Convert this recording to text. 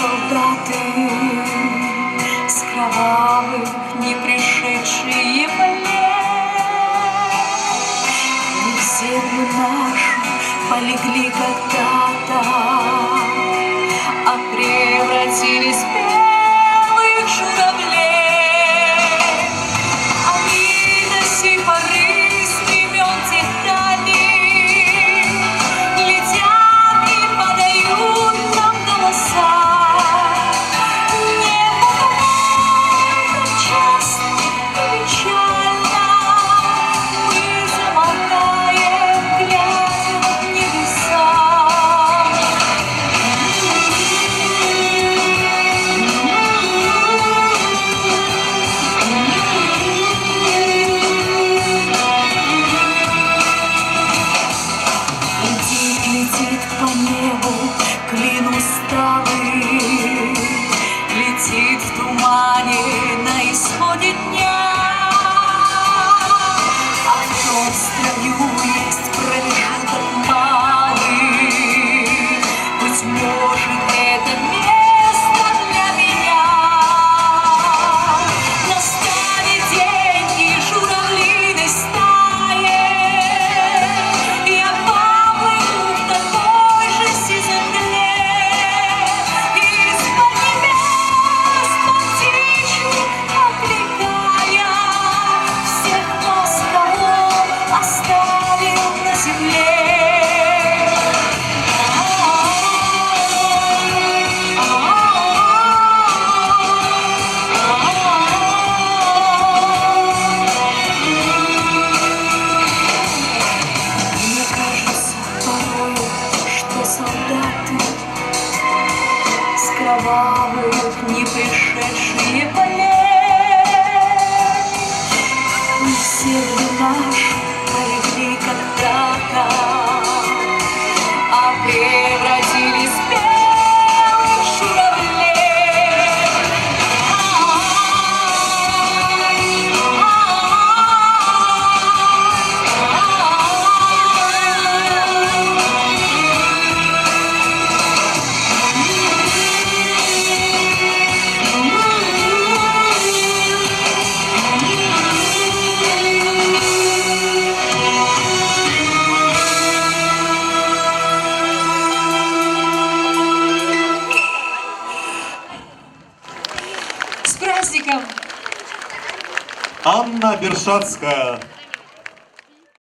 солдаты с кровавых не пришедшие в лес, и в землю нашу полегли когда-то, а превратились в белых журавлей. Они до сих поры с времен тех дальних летят и подают нам голоса. Небо так часто и печально мы замолкаем, глядя в небеса. Летит по небу клин усталый, летит в тумане на исходе дня, а в том строю есть промежуток малый. Быть может, это место для меня. Настанет день, и журавлиной стае я поплыву в такой же сизой из-под небес по птичью окликая всех нас, кого оставил на земле. Мне кажется порою, что солдаты с кровавых не пришедшие полей, и землю нашу полегли когда-то, а превратились в белых журавлей. С праздником! Анна Бершацкая.